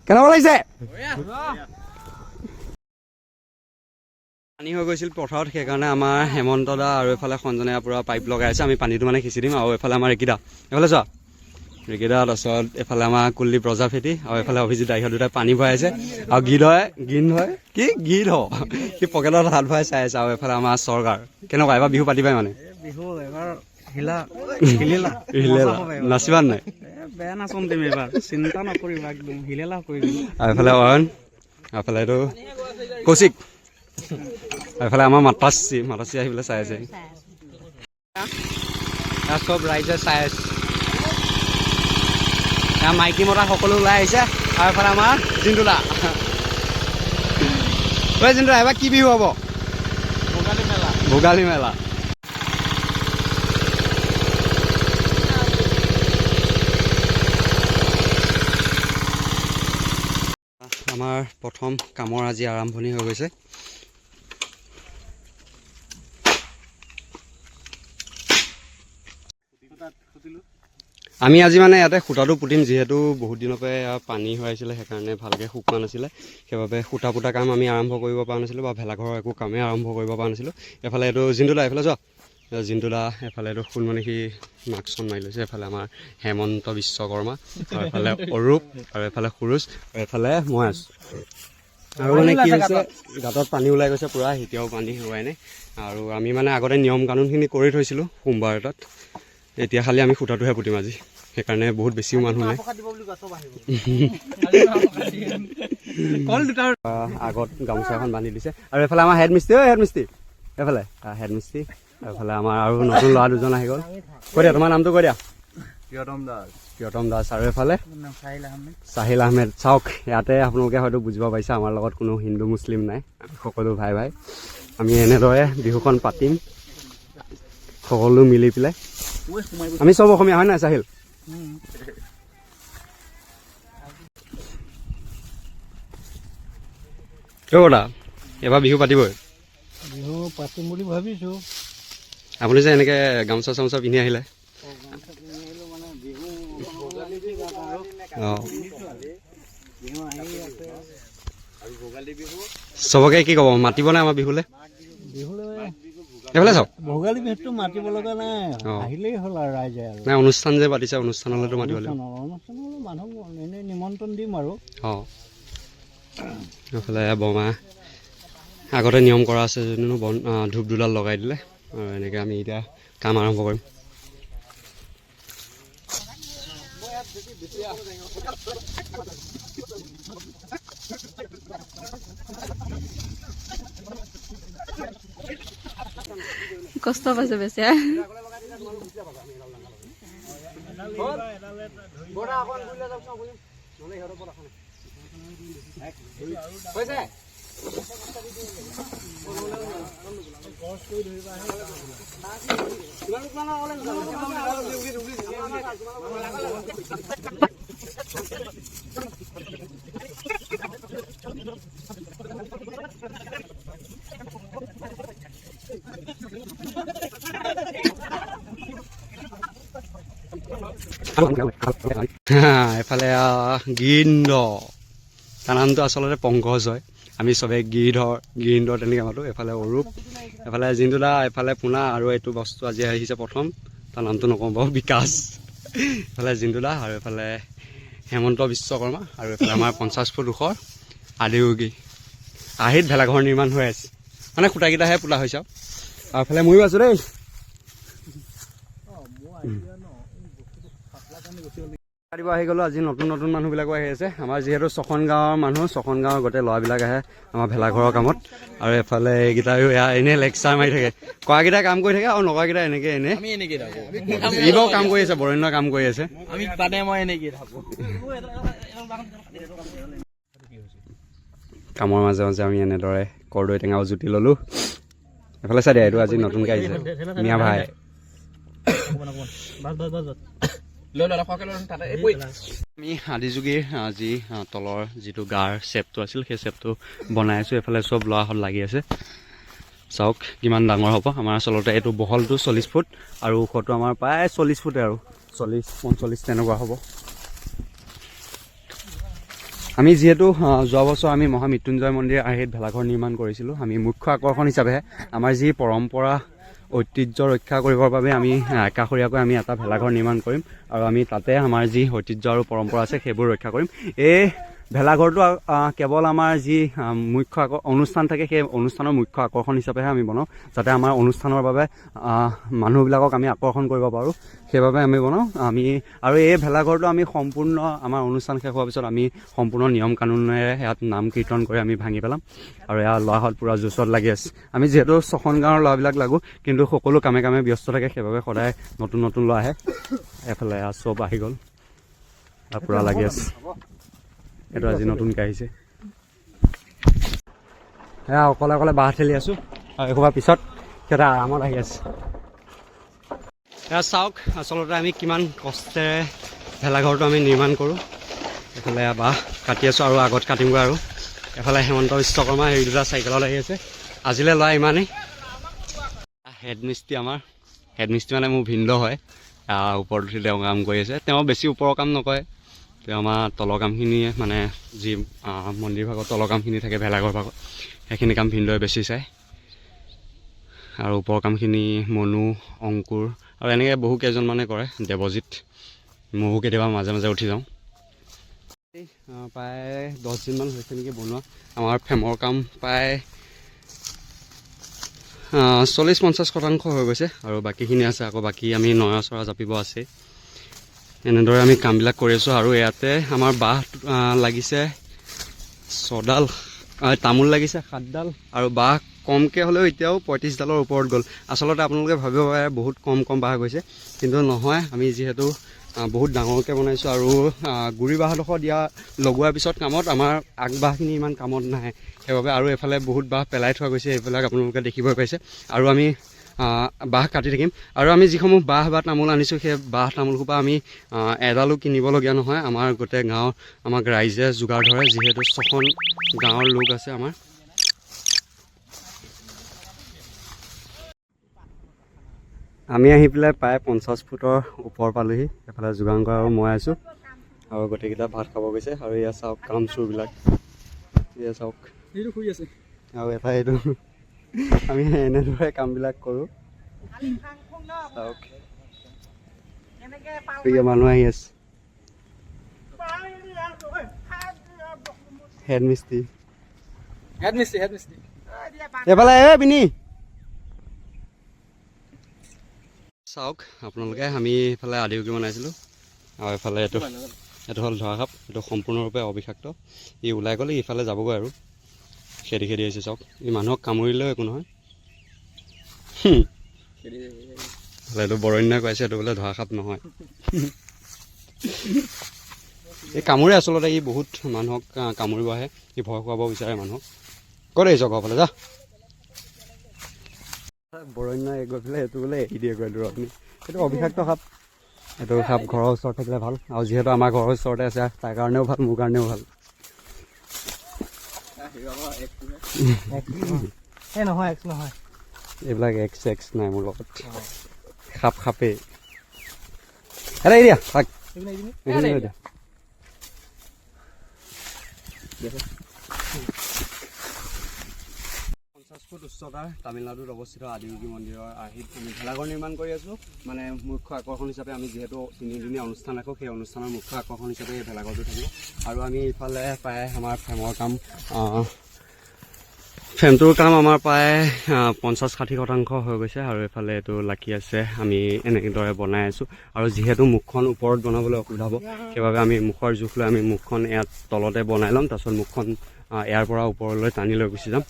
কেনেকুৱা লাগিছে? পানী হৈ গৈছিল পথাৰত, সেইকাৰণে আমাৰ হেমন্ত দা আৰু এইফালে সঞ্জনে পূৰা পাইপ লগাই আছে। আমি পানীটো মানে সিঁচি দিম। আৰু এইফালে আমাৰ ৰেকিদা, এইফালে চোৱা ৰেকিদা, তাৰপিছত এইফালে আমাৰ কুলদীপ প্ৰজাপতি আৰু এইফালে অভিজিত দাইহঁত দুটাই পানী ভৰাই আছে। আৰু গীত সি পকেটত হাত ভৰাই চাই আছে। আৰু এইফালে আমাৰ চৰকাৰ কেনেকুৱা এবাৰ বিহু পাতিবাই মানে বিহু এবাৰ নাচিবা নাই? বেয়া নাচোন তুমি এবাৰ, চিন্তা নকৰিবা, একদম হিলেলা কৰি দিম। আৰু এইফালে অয়ন, আৰু এইফালে এইটো কৌশিক, এইফালে আমাৰ মাতাশ্ৰী আহি পেলাই চাই আছে। চব ৰাইজে চাই আছে। মাইকী মতা সকলো ওলাই আহিছে। আৰু এইফালে আমাৰ জিন্দুলা। ঐ জিন্দুলা, এইবাৰ কি বিহু হ'ব? ভোগালী মেলা। আমাৰ প্ৰথম কামৰ আজি আৰম্ভণি হৈ গৈছে। আমি আজি মানে ইয়াতে সূতাটো পুতিম, যিহেতু বহুত দিনৰ পৰা পানী হৈ আহিছিলে, সেইকাৰণে ভালকৈ শুকোৱা নাছিলে। সেইবাবে সূতা পুতা কাম আমি আৰম্ভ কৰিব পৰা নাছিলোঁ, বা ভেলাঘৰৰ একো কামেই আৰম্ভ কৰিব পৰা নাছিলোঁ। এফালে এইটো জিন্দুলা, এইফালে যোৱা জিন্দুলা, এফালে এইটো সোণমণি, সি মাস্কখন মাৰি লৈছে। এফালে আমাৰ হেমন্ত বিশ্বকৰ্মা, আৰু এফালে অৰূপ, আৰু এফালে সুৰুজ, আৰু এফালে মই আছোঁ। আৰু মানে কি হৈছে, গাঁতত পানী ওলাই গৈছে পূৰা, এতিয়াও পানী হোৱাই নাই। আৰু আমি মানে আগতে নিয়ম কানুনখিনি কৰি থৈছিলোঁ সোমবাৰ এটাত। এতিয়া খালি আমি সূতাটোহে পুতিম আজি, সেইকাৰণে বহুত বেছিও মানুহ নাই। আগত গামোচা এখন বান্ধি দিছে। আৰু এইফালে আমাৰ হেডমিস্ত্ৰী, এইফালে হেডমিস্ত্ৰী, আৰু এইফালে আমাৰ আৰু নতুন ল'ৰা দুজন আহি গ'ল। কৈ দিয়া তোমাৰ নামটো, কৈ দিয়া। প্ৰিয়তম দাস। আৰু এইফালে চাহিল আহমেদ। চাওক, ইয়াতে আপোনালোকে হয়তো বুজিব পাৰিছে, আমাৰ লগত কোনো হিন্দু মুছলিম নাই, আমি সকলো ভাই ভাই। আমি এনেদৰে বিহুখন পাতিম, সকলো মিলি পেলাই। আমি চব অসমীয়া, হয় নাই চাহিল? দাদা, এবাৰ বিহু পাতিবই? বিহু পাতিম বুলি ভাবিছো। আপুনি যে এনেকৈ গামোচা চামোচা পিন্ধি আহিলে? অঁ, চবকে কি ক'ব, মাতিব নাই আমাৰ বিহুলৈ? এইফালে চাওক, ভোগালী বিহুটো মাতিব লগা নাই, আহিলেই হ'ল আৰু ৰাইজে। আৰু নাই, অনুষ্ঠান যে পাতিছে, অনুষ্ঠানলৈতো মাতিব লাগিব। অনুষ্ঠানলৈ মানুহ এনেই নিমন্ত্ৰণ দিম আৰু। অঁ, এইফালে বৰমা আগতে নিয়ম কৰা আছে যদিও ধূপ দুডাল লগাই দিলে। আৰু এনেকৈ আমি এতিয়া কাম আৰম্ভ কৰিম। কষ্ট পাইছে বেছি। এফালে গিৰিন্দ, তাৰ নামটো আচলতে পংকজ হয়, আমি চবেই গিৰিন্দ তেনেকৈ মাতোঁ। এফালে অৰূপ, এফালে জিন্দুদা, এফালে পোনা, আৰু এইটো বস্তু আজি আহিছে প্ৰথম, তাৰ নামটো নকওঁ বাৰু, বিকাশ। এফালে জিন্দুদা, আৰু এফালে হেমন্ত বিশ্বকৰ্মা, আৰু এইফালে আমাৰ 50 ফুট ওখৰ আদিয়োগী। আহিত ভেলাঘৰ নিৰ্মাণ হৈ আছে, মানে খুঁটাকেইটাহে পোতা হৈছে। আৰু এইফালে ময়ো আছোঁ দেই। আহি গ'লো। আজি নতুন মানুহবিলাকো আহি আছে। আমাৰ যিহেতু ছখন গাঁৱৰ মানুহ, ছখন গাঁৱৰ গোটেই ল'ৰাবিলাক আহে আমাৰ ভেলাঘৰৰ কামত। আৰু এফালে এইকেইটাও এনেই লেকচাৰ মাৰি থাকে, কৰাকেইটাই কাম কৰি থাকে, আৰু নকৰাকেইটা এনেই এইবাৰো কাম কৰি আছে, বৰেণ্য কাম কৰি আছে। কামৰ মাজে মাজে আমি এনেদৰে কৰ্দৈ টেঙাও জুতি ল'লোঁ। এফালে চাই দিয়া, এইটো আজি নতুনকৈ আহিছে মিয়া ভাই। আমি আদিযোগীৰ যি তলৰ যিটো গাৰ চেপটো আছিল, সেই চেপটো বনাই আছোঁ। এইফালে চব ল'ৰাহঁত লাগি আছে। চাওক কিমান ডাঙৰ হ'ব। আমাৰ আচলতে এইটো বহলটো 40 ফুট, আৰু ওখটো আমাৰ প্ৰায় 40 ফুটে, আৰু 40-45 তেনেকুৱা হ'ব। আমি যিহেতু যোৱা বছৰ আমি মহামৃত্যুঞ্জয় মন্দিৰ আৰ্হিত ভেলাঘৰ নিৰ্মাণ কৰিছিলোঁ, আমি মুখ্য আকৰ্ষণ হিচাপে আমাৰ যি পৰম্পৰা ঐতিহ্য ৰক্ষা কৰিবৰ বাবে আমি একাষৰীয়াকৈ আমি এটা ভেলাঘৰ নিৰ্মাণ কৰিম আৰু আমি তাতে আমাৰ যি ঐতিহ্য আৰু পৰম্পৰা আছে সেইবোৰ ৰক্ষা কৰিম। এই ভেলাঘৰটো কেৱল আমাৰ যি মুখ্য অনুষ্ঠান থাকে সেই অনুষ্ঠানৰ মুখ্য আকৰ্ষণ হিচাপেহে আমি বনাওঁ, যাতে আমাৰ অনুষ্ঠানৰ বাবে মানুহবিলাকক আমি আকৰ্ষণ কৰিব পাৰোঁ, সেইবাবে আমি বনাওঁ। আৰু এই ভেলাঘৰটো আমি সম্পূৰ্ণ আমাৰ অনুষ্ঠান শেষ হোৱাৰ পিছত আমি সম্পূৰ্ণ নিয়ম কানুনেৰে ইয়াত নাম কীৰ্তন কৰি আমি ভাঙি পেলাম। আৰু এয়া ল'ৰাহঁত পূৰা জোচত লাগি আছে। আমি যিহেতু 6খন গাঁৱৰ ল'ৰাবিলাক লাগোঁ, কিন্তু সকলো কামে কামে ব্যস্ত থাকে, সেইবাবে সদায় নতুন নতুন ল'ৰা আহে। এফালে চব আহি গ'ল, পূৰা লাগি আছে। এইটো আজি নতুনকৈ আহিছে। এয়া অকলে অকলে বাঁহ ঠেলি আছোঁ আৰু এসোপা পিছত সিহঁতে আৰামত আহি আছে। এয়া চাওক আচলতে আমি কিমান কষ্টেৰে ভেলাঘৰটো আমি নিৰ্মাণ কৰোঁ। এইফালে বাঁহ কাটি আছোঁ আৰু আগত কাটিমগৈ। আৰু এফালে হেমন্ত বিশ্বকৰ্মা হেৰি দুটা চাইকেলত আহি আছে। আজিলৈ ল'ৰা ইমানেই। হেডমিস্ত্ৰী আমাৰ হেডমিস্ত্ৰী মানে মোৰ ভিনদেউ হয়। ওপৰত উঠি তেওঁ কাম কৰি আছে। তেওঁ বেছি ওপৰৰ কাম নকৰে, তেওঁ আমাৰ তলৰ কামখিনিয়ে মানে যি মন্দিৰ ভাগত তলৰ কামখিনি থাকে ভেলাঘৰ ভাগত, সেইখিনি কাম ভিনদেউৱে বেছি চায়। আৰু ওপৰৰ কামখিনি মনু, অংকুৰ আৰু এনেকৈ বহু কেইজনমানে কৰে, দেৱজিত। ময়ো কেতিয়াবা মাজে মাজে উঠি যাওঁ। প্ৰায় 10 দিনমান হৈছে নেকি বনোৱা। আমাৰ ফ্ৰেমৰ কাম প্ৰায় 40-50% হৈ গৈছে আৰু বাকীখিনি আছে। আকৌ বাকী আমি নৰা চৰা জাপিব আছে। এনেদৰে আমি কামবিলাক কৰি আছোঁ। আৰু ইয়াতে আমাৰ বাঁহ লাগিছে 6ডাল, তামোল লাগিছে 7ডাল আৰু বাঁহ কমকৈ হ'লেও এতিয়াও 35ডালৰ ওপৰত গ'ল। আচলতে আপোনালোকে ভাবিব পাৰে বহুত কম বাঁহ গৈছে, কিন্তু নহয়। আমি যিহেতু বহুত ডাঙৰকৈ বনাইছোঁ আৰু গুৰি বাঁহডোখৰ লগোৱাৰ পিছত কামত আমাৰ আগবাঁহখিনি ইমান কামত নাহে, সেইবাবে। আৰু এইফালে বহুত বাঁহ পেলাই থোৱা গৈছে, এইবিলাক আপোনালোকে দেখিবই পাইছে। আৰু আমি বাঁহ কাটি থাকিম। আৰু আমি যিসমূহ বাঁহ বা তামোল আনিছোঁ, সেই বাঁহ তামোলসোপা আমি এডালো কিনিবলগীয়া নহয়। আমাৰ গোটেই গাঁৱৰ আমাক ৰাইজে যোগাৰ ধৰে, যিহেতু 6খন গাঁৱৰ লোক আছে আমাৰ। আমি আহি পেলাই প্ৰায় 50 ফুটৰ ওপৰ পালোহি। এফালে যোগাংকৰ আৰু মই আছোঁ আৰু গোটেইকেইটা ভাত খাব গৈছে। আৰু এয়া চাওক কাম চোৰবিলাক, এয়া চাওক শুই আছে। আৰু এটা এইটো আমি এনেদৰে কামবিলাক কৰোঁ। চাওক মানুহ আহি আছে। হেডমিস্ত্ৰী এইফালে পিনি চাওক আপোনালোকে। আমি এইফালে আদিউকি বনাইছিলোঁ আৰু এইফালে এইটো হ'ল ধৰাসাপ। এইটো সম্পূৰ্ণৰূপে অবিষাক্ত। ই ওলাই গ'লে ইফালে যাবগৈ আৰু খেদি আহিছে। চাওক, ই মানুহক কামুৰিলেও একো নহয়। এইটো বৰণ্যই কৈছে এইটো বোলে ধৰাসাপ নহয়। এই কামোৰে আচলতে, ই বহুত মানুহক কামুৰিব আহে, ই ভয় খুৱাব বিচাৰে মানুহক। ক'ত আহিছ ঘৰফালে যা। বৰণ্যই গৈ পেলাই এইটো বোলে এৰি দিয়ে গৈ দূৰত। এইটো অবিষাক্ত সাপ। এইটো সাপ ঘৰৰ ওচৰত থাকিলে ভাল, আৰু যিহেতু আমাৰ ঘৰৰ ওচৰতে আছে তাৰ কাৰণেও ভাল, মোৰ কাৰণেও ভাল। এইবিলাক এক্স নাই মোৰ লগত। সাপেই এটা দিয়া থাক। 50 ফুট উচ্চতাৰ তামিলনাডুত অৱস্থিত আদিউকি মন্দিৰৰ আৰ্হিত আমি ভেলাঘৰ নিৰ্মাণ কৰি আছোঁ। মানে মুখ্য আকৰ্ষণ হিচাপে আমি যিহেতু 3দিনীয়া অনুষ্ঠান ৰাখোঁ, সেই অনুষ্ঠানৰ মুখ্য আকৰ্ষণ হিচাপে এই ভেলাঘৰটো থাকিব। আৰু আমি ইফালে প্ৰায় আমাৰ ফ্ৰেমৰ কাম, ফ্ৰেমটোৰ কাম আমাৰ প্ৰায় 50-60% হৈ গৈছে। আৰু এইফালে এইটো লাকি আছে। আমি এনেদৰে বনাই আছোঁ। আৰু যিহেতু মুখখন ওপৰত বনাবলৈ অসুবিধা হ'ব, সেইবাবে আমি মুখৰ জোখ লৈ আমি মুখখন ইয়াত তলতে বনাই ল'ম। তাৰপিছত মুখখন ইয়াৰ পৰা ওপৰলৈ টানি লৈ গুচি যাম।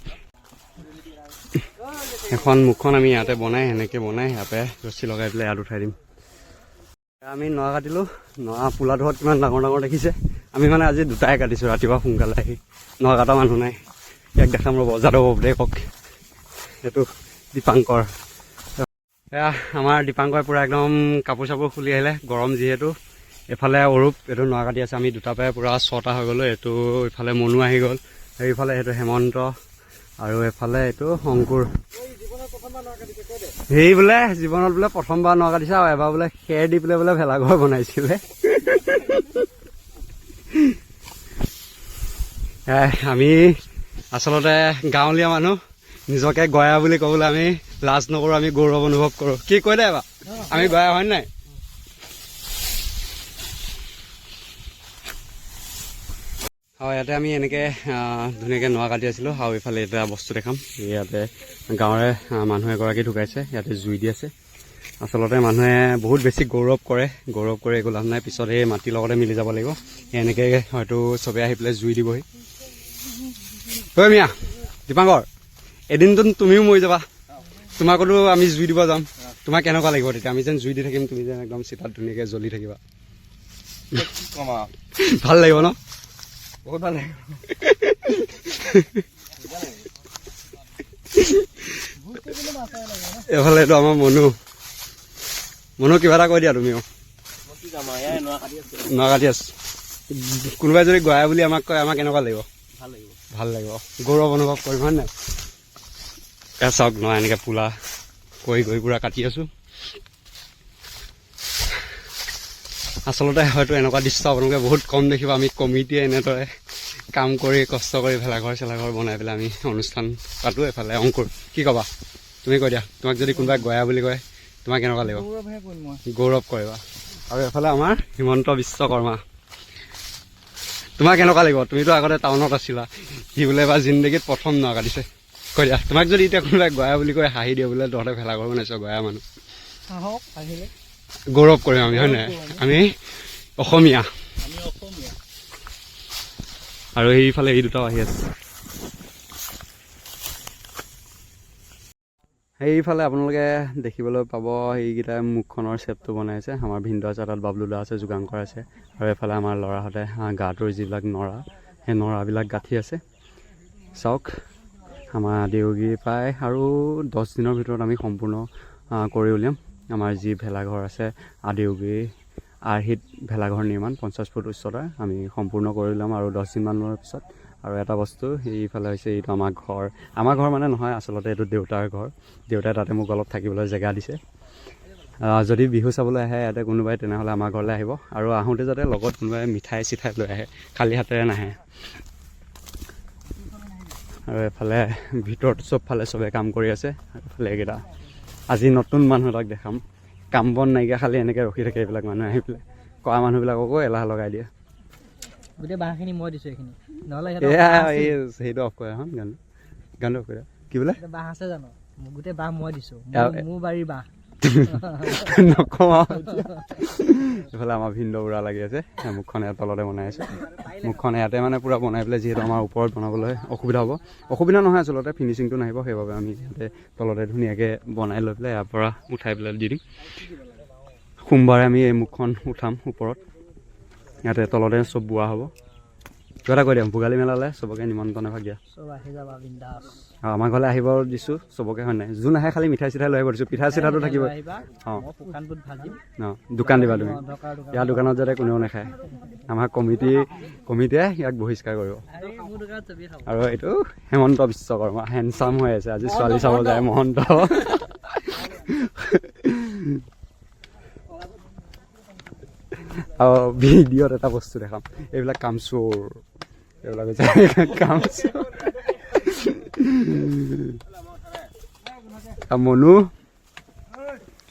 এখন মুখখন আমি ইয়াতে বনাই ইয়াতে ৰছী লগাই পেলাই ইয়াত উঠাই দিম। আমি নৰা কাটিলোঁ। নৰা পোলাটোত কিমান ডাঙৰ ডাঙৰ দেখিছে। আমি মানে আজি দুটাই কাটিছোঁ ৰাতিপুৱা সোনকালে আহি। নৰা কটা মানুহ নাই। ইয়াক দেখাম ৰ'ব, যাদৱ দেৱক। এইটো দীপাংকৰ। এয়া আমাৰ দীপাংকৰে পূৰা একদম কাপোৰ চাপোৰ খুলি আহিলে, গৰম যিহেতু। এইফালে অৰূপ, এইটো নৰা কাটি আছে। আমি দুটা পাই পূৰা 6টা হৈ গ'লোঁ। এইটো ইফালে মনু আহি গ'ল, এইফালে সেইটো হেমন্ত, আৰু এইফালে এইটো অংকুৰ। হেৰি বোলে জীৱনত বোলে প্ৰথমবাৰ নৰা কাটিছে, আৰু এবাৰ বোলে খেৰ দি পেলাই বোলে ভেলাঘৰ বনাইছিলে। আমি আচলতে গাঁৱলীয়া মানুহ নিজকে গয়া বুলি ক'বলৈ আমি লাজ নকৰোঁ, আমি গৌৰৱ অনুভৱ কৰোঁ। কি কৈ দে বা আমি গয়া হয় নাই? আৰু ইয়াতে আমি এনেকৈ ধুনীয়াকৈ নৰা কাটি আছিলোঁ। আৰু এইফালে এটা বস্তু দেখাম, ইয়াতে গাঁৱৰে মানুহ এগৰাকী ঢুকাইছে, ইয়াতে জুই দি আছে। আচলতে মানুহে বহুত বেছি গৌৰৱ কৰে একো লাভ নাই, পিছত এই মাটিৰ লগতে মিলি যাব লাগিব। এনেকৈ হয়তো চবেই আহি পেলাই জুই দিবহি। ঐ মিয়া দীপাংকৰ, এদিনতো তুমিও মৰি যাবা, তোমাকতো আমি জুই দিব যাম। তোমাক কেনেকুৱা লাগিব তেতিয়া? আমি যেন জুই দি থাকিম, তুমি যেন একদম চিতাত ধুনীয়াকৈ জ্বলি থাকিবা। ভাল লাগিব ন? বহুত ভাল লাগিব। এইফালে এইটো আমাৰ মনু কিবা এটা কৈ দিয়া তুমিও। নৰা কাটি আছো। কোনোবাই যদি গয়া বুলি আমাক কয়, আমাক কেনেকুৱা লাগিব? ভাল লাগিব, গৌৰৱ অনুভৱ কৰিম হয় নাই? এয়া চাওক নৰা এনেকৈ পোলা কৰি পুৰা কাটি আছো। আচলতে হয়তো এনেকুৱা দৃশ্য আপোনালোকে বহুত কম দেখিব। আমি কমিটিয়ে এনেদৰে কাম কৰি কষ্ট কৰি ভেলাঘৰ চেলাঘৰ বনাই পেলাই আমি অনুষ্ঠান পাতোঁ। এফালে অংকুৰ কি ক'বা? তুমি কৈ দিয়া, তোমাক যদি কোনোবাই গয়া বুলি কয় তোমাক কেনেকুৱা লাগিব? গৌৰৱ কৰিবা। আৰু এফালে আমাৰ হিমন্ত বিশ্বকৰ্মা, তোমাৰ কেনেকুৱা লাগিব? তুমিতো আগতে টাউনত আছিলা, সি বোলে এবাৰ জিন্দগীত প্ৰথম নৰা কাটিছে। কৈ দিয়া, তোমাক যদি এতিয়া কোনোবাই গয়া বুলি কয় হাঁহি দিয়ে বোলে তহঁতে ভেলাঘৰ বনাইছ গয়া মানুহ, গৌৰৱ কৰিম আমি হয় নাই? আমি অসমীয়া। আৰু এইফালে এই দুটাও আহি আছে। সেইফালে আপোনালোকে দেখিবলৈ পাব সেইকেইটাই মুখখনৰ শ্বেপটো বনাইছে। আমাৰ ভিনদেউ আছে, তাত বাবলু দা আছে, যোগাংকৰ আছে। আৰু এইফালে আমাৰ ল'ৰাহঁতে গাটোৰ যিবিলাক নৰা, সেই নৰাবিলাক গাঁঠি আছে। চাওক, আমাৰ আদিয়োগী প্ৰায় আৰু 10 দিনৰ ভিতৰত আমি সম্পূৰ্ণ কৰি উলিয়াম। আমাৰ যি ভেলাঘৰ আছে আদিয়োগী আৰ্হিত ভেলাঘৰ নিৰ্মাণ 50 ফুট উচ্চতাৰ আমি সম্পূৰ্ণ কৰি উলিয়াম আৰু 10 দিনমানৰ পিছত। আৰু এটা বস্তু এইফালে হৈছে, এইটো আমাৰ ঘৰ মানে নহয়, আচলতে এইটো দেউতাৰ ঘৰ। দেউতাই তাতে মোক অলপ থাকিবলৈ জেগা দিছে। যদি বিহু চাবলৈ আহে ইয়াতে কোনোবাই, তেনেহ'লে আমাৰ ঘৰলৈ আহিব। আৰু আহোঁতে যাতে লগত কোনোবাই মিঠাই চিঠাই লৈ আহে, খালী হাতেৰে নাহে। আৰু এফালে ভিতৰত চবফালে চবে কাম কৰি আছে। এফালে এইকেইটা আজি নতুন মানুহ এটাক দেখাম, কাম বন নাইকিয়া, খালি এনেকৈ ৰখি থাকে এইবিলাক মানুহ আহি পেলাই। কৰা মানুহবিলাককো এলাহ লগাই দিয়ে। গোটেই বাঁহখিনি মই দিছোঁ এইখিনি, নহ'লে এয়া এই সেইটো অফ কৰে এখন গানটো অফ কৰে। কি বোলে? বাঁহ আছে জানো? গোটেই বাঁহ মই দিছোঁ, মোৰ বাৰীৰ বাঁহ। নকওঁ আৰু। এইফালে আমাৰ ভিনদেউ বুঢ়া লাগি আছে, মুখখন ইয়াত তলতে বনাই আছে। মুখখন ইয়াতে মানে পূৰা বনাই পেলাই, যিহেতু আমাৰ ওপৰত বনাবলৈ অসুবিধা হ'ব। অসুবিধা নহয় আচলতে, ফিনিচিংটো নাহিব, সেইবাবে আমি ইয়াতে তলতে ধুনীয়াকৈ বনাই লৈ পেলাই ইয়াৰ পৰা উঠাই পেলাই দি দিম। সোমবাৰে আমি এই মুখখন উঠাম ওপৰত, ইয়াতে তলতে চব বোৱা হ'ব। কিবা এটা কৈ দিম, ভোগালী মেলালৈ চবকে নিমন্ত্ৰণ এভাগ দিয়া। চব আহি যাবা বিন্দাছ। আমাৰ ঘৰলৈ আহিব দিছোঁ চবকে হয় নাই? যোন আহে খালি মিঠাই চিঠাই লৈ আহিব দিছোঁ, পিঠা চিঠাটো থাকিব। অঁ দোকান দিবা তুমি, ইয়াৰ দোকানত যাতে কোনেও নাখায়। আমাৰ কমিটিয়ে ইয়াক বহিষ্কাৰ কৰিব। আৰু এইটো হেমন্ত বিশ্বকৰ্মা, হেণ্ডচাম হৈ আছে, আজি ছোৱালী চাব যায় মহন্ত। আৰু ভিডিঅ'ত এটা বস্তু দেখাম, এইবিলাক কামচোৰ, এইবিলাক হৈছে কামচোৰ। মনু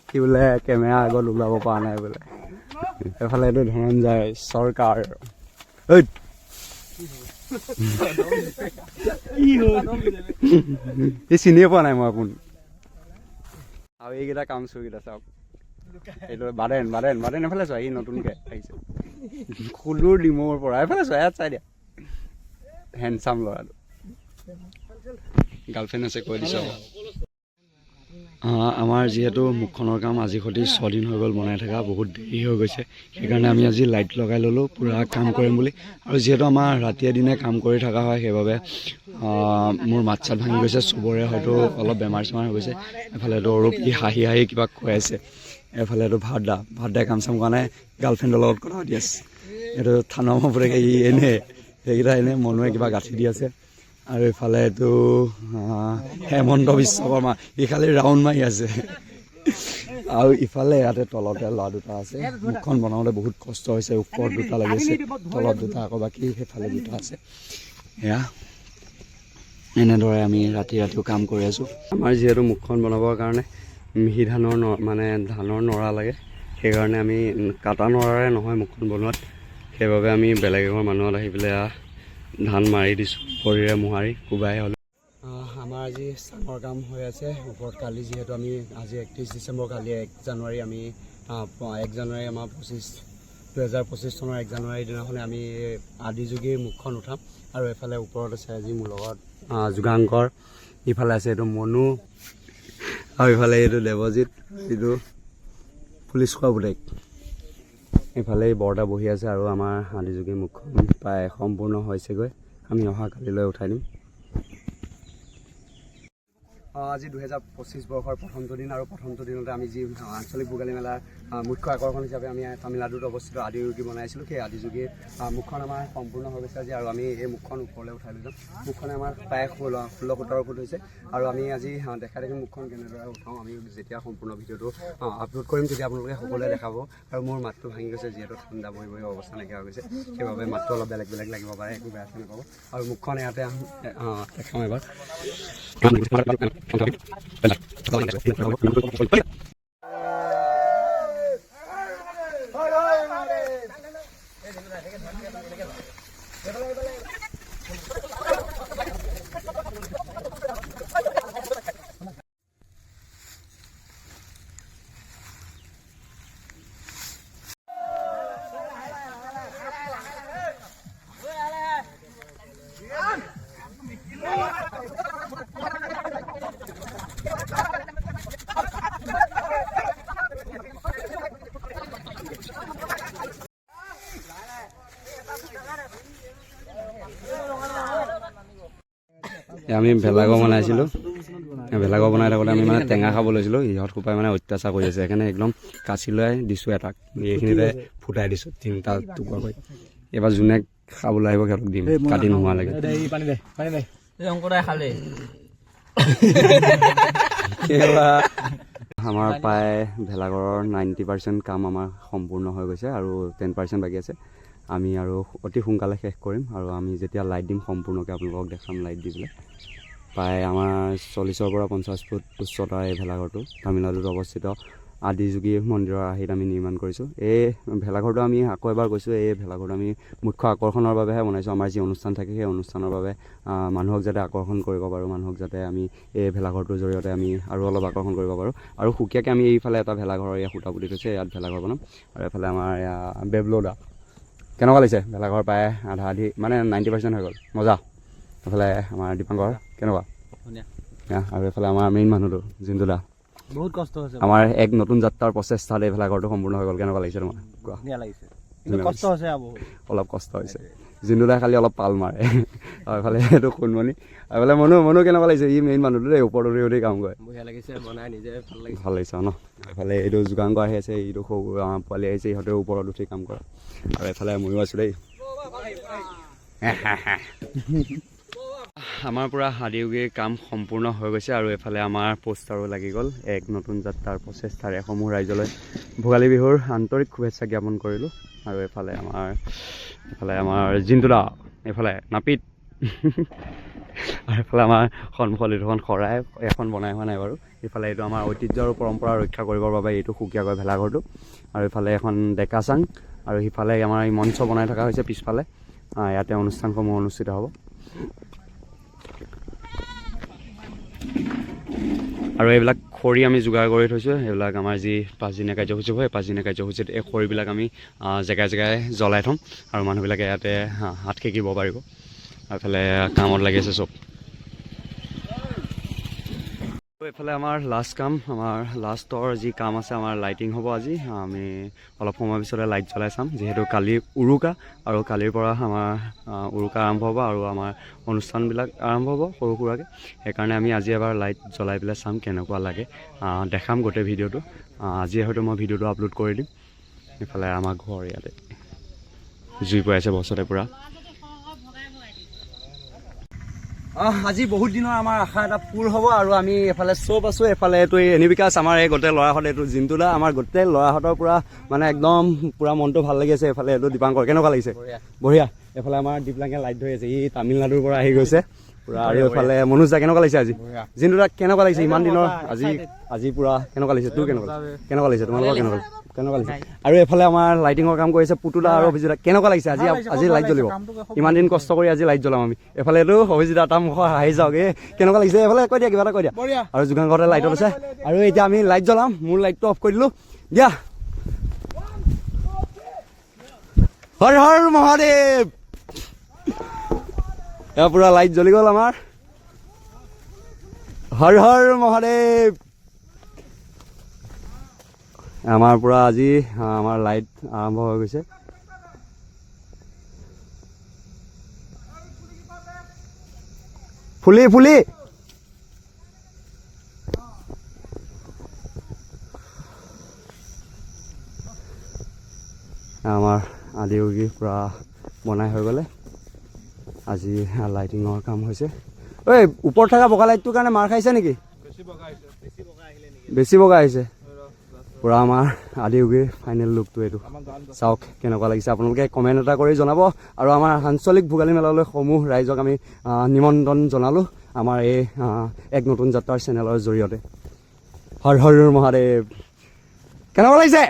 কি বোলে কেমেৰা আগত ওলাব পৰা নাই বোলে। এইফালে এইটো ধনঞ্জয় চৰকাৰ, এই চিনিয়ে পোৱা নাই মই আপুনি। আৰু এইকেইটা কামচোৰকেইটা চাওক, এইটো বাদেন এফালে চোৱা, ই নতুনকৈ আহিছে খুলুৰ ডিমৰ পৰা। এইফালে চোৱা, ইয়াত চাই দিয়া, হেণ্ডচাম ল'ৰাটো, গাৰ্লফ্ৰেণ্ড আছে কৈ দিছোঁ। আমাৰ যিহেতু মুখখনৰ কাম আজি সৈতে 6 দিন হৈ গ'ল বনাই থকা, বহুত দেৰি হৈ গৈছে। সেইকাৰণে আমি আজি লাইট লগাই ল'লোঁ পূৰা কাম কৰিম বুলি। আৰু যিহেতু আমাৰ ৰাতিয়ে দিনে কাম কৰি থকা হয়, সেইবাবে মোৰ মাত চাত ভাঙি গৈছে, চবৰে হয়তো অলপ বেমাৰ চেমাৰ হৈ গৈছে। এফালেতো অৰূপ হাঁহি কিবা কৈ আছে, এফালেতো ভাত দাই কাম চাম কৰা নাই, গাৰ্লফ্ৰেণ্ডৰ লগত কথা পাতি আছে। এইটো থানৰ মপুৰেকে ই এনেই সেইকেইটা এনেই মনুৱে কিবা গাঁঠি দি আছে। আৰু এইফালে এইটো হেমন্ত বিশ্বকৰ্মা, ই খালি ৰাউণ্ড মাৰি আছে। আৰু ইফালে ইয়াতে তলতে ল'ৰা দুটা আছে, মুখখন বনাওঁতে বহুত কষ্ট হৈছে। ওপৰত দুটা লাগি আছে, তলত দুটা, আকৌ বাকী সেইফালে দুটা আছে। এয়া এনেদৰে আমি ৰাতিও কাম কৰি আছোঁ। আমাৰ যিহেতু মুখখন বনাবৰ কাৰণে মিহি ধানৰ মানে ধানৰ নৰা লাগে, সেইকাৰণে আমি কাটা নৰাৰে নহয় মুখখন বনোৱাত, সেইবাবে আমি বেলেগ এঘৰ মানুহত আহি পেলাই ধান মাৰি দিছোঁ ভৰিৰে মোহাৰি কোবাই হ'লেও। আমাৰ আজি চাঙৰ কাম হৈ আছে ওপৰত। কালি যিহেতু আমি আজি 31 ডিচেম্বৰ, কালি 1 জানুৱাৰী আমি 1 জানুৱাৰী আমাৰ 2025 চনৰ 1 জানুৱাৰীৰ দিনাখনে আমি আদিযোগীৰ মুখখন উঠাম। আৰু এফালে ওপৰত আছে আজি মোৰ লগত যোগাংকৰ, ইফালে আছে এইটো মনু, আৰু ইফালে এইটো দেৱজিত, এইটো পুলিচ খোৱা পুতেক, ইফালে এই বৰটা বহি আছে। আৰু আমাৰ আদিযোগীৰ মুখখন প্ৰায় সম্পূৰ্ণ হৈছেগৈ, আমি অহা কালিলৈ উঠাই দিম। আজি 2025 বৰ্ষৰ প্ৰথমটো দিন, আৰু প্ৰথমটো দিনতে আমি যি আঞ্চলিক ভোগালী মেলাৰ মুখ্য আকৰ্ষণ হিচাপে আমি তামিলনাডুত অৱস্থিত আদিযোগী বনাইছিলোঁ, সেই আদিযোগীৰ মুখখন আমাৰ সম্পূৰ্ণ হৈ গৈছে আজি। আৰু আমি এই মুখখন ওপৰলৈ উঠাই লৈ যাম। মুখখনে আমাৰ প্ৰায় 16-17 ফুট হৈছে। আৰু আমি আজি দেখা দেখি মুখখন কেনেদৰে উঠাওঁ, আমি যেতিয়া সম্পূৰ্ণ ভিডিঅ'টো আপলোড কৰিম তেতিয়া আপোনালোকে সকলোৱে দেখাব। আৰু মোৰ মাতটো ভাঙি গৈছে, যিহেতু ঠাণ্ডা বহি বহি অৱস্থা নাইকিয়া হৈ গৈছে, সেইবাবে মাতটো অলপ বেলেগ বেলেগ লাগিব পাৰে, একো বেয়া চেয়া নাপাব। আৰু মুখখন ইয়াতে দেখাম এবাৰ। আমি ভেলাঘৰ বনাইছিলোঁ, ভেলাঘৰ বনাই থাকোঁতে আমি মানে টেঙা খাব লৈছিলোঁ, ইহঁত সোপাই মানে অত্যাচাৰ কৰি আছে, সেইকাৰণে একদম কাচি লৈ দিছোঁ এটাক, এইখিনিতে ফুটাই দিছোঁ 3টা টুকুৰাকৈ। এইবাৰ যোনে খাবলৈ আহিব সিহঁতক দিম, কাটি নোহোৱালৈকে। আমাৰ প্ৰায় ভেলাঘৰৰ 90% কাম আমাৰ সম্পূৰ্ণ হৈ গৈছে, আৰু 10% বাকী আছে। আমি আৰু অতি সোনকালে শেষ কৰিম, আৰু আমি যেতিয়া লাইট দিম সম্পূৰ্ণকৈ আপোনালোকক দেখাম লাইট দি পেলাই। প্ৰায় আমাৰ 40-ৰ পৰা 50 ফুট উচ্চতাৰ এই ভেলাঘৰটো তামিলনাডুত অৱস্থিত আদিযোগী মন্দিৰৰ আৰ্হিত আমি নিৰ্মাণ কৰিছোঁ। এই ভেলাঘৰটো আমি আকৌ এবাৰ কৈছোঁ, এই ভেলাঘৰটো আমি মুখ্য আকৰ্ষণৰ বাবেহে বনাইছোঁ। আমাৰ যি অনুষ্ঠান থাকে সেই অনুষ্ঠানৰ বাবে মানুহক যাতে আকৰ্ষণ কৰিব পাৰোঁ, মানুহক যাতে আমি এই ভেলাঘৰটোৰ জৰিয়তে আমি আৰু অলপ আকৰ্ষণ কৰিব পাৰোঁ। আৰু সুকীয়াকৈ আমি এইফালে এটা ভেলাঘৰৰ ইয়াত সূতা পুতি থৈছে, ইয়াত ভেলাঘৰ বনাম। আৰু এইফালে আমাৰ বেবলোডা কেনেকুৱা লাগিছে? ভেলাঘৰ প্ৰায় আধা আধি মানে 90% হৈ গ'ল, মজা। এইফালে আমাৰ দীপাংকৰ কেনেকুৱা? আৰু এইফালে আমাৰ মেইন মানুহটো জিন্দুদা, বহুত কষ্ট হৈছে আমাৰ এক নতুন যাত্ৰাৰ প্ৰচেষ্টাত এই ভেলাঘৰটো সম্পূৰ্ণ হৈ গ'ল। কেনেকুৱা লাগিছে তোমাৰ? কোৱা। কষ্ট হৈছে, অলপ কষ্ট হৈছে। জিন্দুদাই খালি অলপ পাল মাৰে। আৰু এইফালে এইটো সোণমণি, এইফালে মনু কেনেকুৱা লাগিছে? ই মেইন মানুহটো দেই, ওপৰত উঠি কাম কৰে। বঢ়িয়া লাগিছে, বনাই নিজে ভাল লাগিছে ন? এইফালে এইটো যোগাংক আহি আছে, এইটো সৰু পোৱালি আহিছে, ইহঁতেও ওপৰত উঠি কাম কৰে। আৰু এইফালে ময়ো আছোঁ দেই। আমাৰ পূৰা আদিযোগীৰ কাম সম্পূৰ্ণ হৈ গৈছে, আৰু এইফালে আমাৰ পোষ্টাৰো লাগি গ'ল। এক নতুন যাত্ৰাৰ প্ৰচেষ্টাৰে সমূহ ৰাইজলৈ ভোগালী বিহুৰ আন্তৰিক শুভেচ্ছা জ্ঞাপন কৰিলোঁ। আৰু এইফালে আমাৰ জিন্দুদা, এইফালে নাপিত, আৰু এইফালে আমাৰ সন্মুখত দুখন শৰাই এখন বনাই হোৱা নাই বাৰু। ইফালে এইটো আমাৰ ঐতিহ্য আৰু পৰম্পৰা ৰক্ষা কৰিবৰ বাবে এইটো সুকীয়াকৈ ভেলাঘৰটো। আৰু ইফালে এখন ডেকা চাং, আৰু সিফালে আমাৰ এই মঞ্চ বনাই থকা হৈছে পিছফালে, ইয়াতে অনুষ্ঠানসমূহ অনুষ্ঠিত হ'ব। আৰু এইবিলাক খৰি আমি যোগাৰ কৰি থৈছোঁ, সেইবিলাক আমাৰ যি 5দিনীয়া কাৰ্যসূচী হয়, 5দিনীয়া কাৰ্যসূচীত এই খৰিবিলাক আমি জেগাই জেগাই জ্বলাই থ'ম, আৰু মানুহবিলাকে ইয়াতে হাত সেকিব পাৰিব। আৰু এইফালে কামত লাগি আছে চব। এইফালে আমাৰ লাষ্ট কাম, আমাৰ লাষ্টৰ যি কাম আছে, আমাৰ লাইটিং হ'ব আজি। আমি অলপ সময় পিছতে লাইট জ্বলাই চাম, যিহেতু কালি উৰুকা, আৰু কালিৰ পৰা আমাৰ উৰুকা আৰম্ভ হ'ব, আৰু আমাৰ অনুষ্ঠানবিলাক আৰম্ভ হ'ব সৰু সুৰাকৈ। সেইকাৰণে আমি আজি এবাৰ লাইট জ্বলাই পেলাই চাম কেনেকুৱা লাগে, দেখাম গোটেই ভিডিঅ'টো। আজি হয়তো মই ভিডিঅ'টো আপলোড কৰি দিম। এইফালে আমাৰ ঘৰ ইয়াতে জুই পৰাইছে বছৰতে পূৰা। আজি বহুত দিনৰ আমাৰ আশা এটা পূৰ হ'ব, আৰু আমি এফালে চব আছোঁ। এফালে এইটো এই এনিবিকাছ, আমাৰ এই গোটেই ল'ৰাহঁত, এইটো জিন্দুদা, আমাৰ গোটেই ল'ৰাহঁতৰ পূৰা মানে একদম পূৰা মনটো ভাল লাগি আছে। এইফালে এইটো দীপাংকৰ, কেনেকুৱা লাগিছে? বঢ়িয়া। এইফালে আমাৰ দীপলাংকে লাইট ধৰি আছে, ই তামিলনাডুৰ পৰা আহি গৈছে পুৰা। আৰু এইফালে মনোজ দা কেনেকুৱা লাগিছে আজি? জিন্তু দা কেনেকুৱা লাগিছে ইমান দিনৰ আজি পুৰা কেনেকুৱা লাগিছে? তোৰ কেনেকুৱা লাগিছে? তোমালোকৰ কেনেকুৱা লাগিছে? আৰু এইফালে আমাৰ লাইটিঙৰ কাম কৰিছে পুতুলা আৰু অভিজিত দা, কেনেকুৱা লাগিছে আজি লাইট জ্বলিব? ইমান দিন কষ্ট কৰি আজি লাইট জ্বলাম আমি। এইফালে এইটো অভিজিত দা, তাৰ মুখৰ হাঁহি যাওক, কেনেকুৱা লাগিছে? এইফালে কৈ দিয়া, কিবা এটা কৈ দিয়া। আৰু যোগান ঘৰতে লাইটত আছে, আৰু এতিয়া আমি লাইট জ্বলাম। মোৰ লাইটটো অফ কৰি দিলোঁ দিয়া। হৰ হৰ মহাদেৱ। এয়া পুৰা লাইট জ্বলি গ'ল আমাৰ। হৰ হৰ মহাদেৱ। আমাৰ পৰা আজি আমাৰ লাইট আৰম্ভ হৈ গৈছে। ফুলি আমাৰ আদি উগি পুৰা বনাই হৈ গ'লে। আজি লাইটিঙৰ কাম হৈছে। ঐ ওপৰত থকা বগা লাইটটোৰ কাৰণে মাৰ খাইছে নেকি? বেছি বগা আহিছে পুৰা। আমাৰ আদি উগিৰ ফাইনেল লুকটো এইটো। চাওক কেনেকুৱা লাগিছে, আপোনালোকে কমেণ্ট এটা কৰি জনাব। আৰু আমাৰ আঞ্চলিক ভোগালী মেলালৈ সমূহ ৰাইজক আমি নিমন্ত্ৰণ জনালোঁ আমাৰ এই এক নতুন যাত্ৰাৰ চেনেলৰ জৰিয়তে। হৰ হৰ মহাদেৱ। কেনেকুৱা লাগিছে?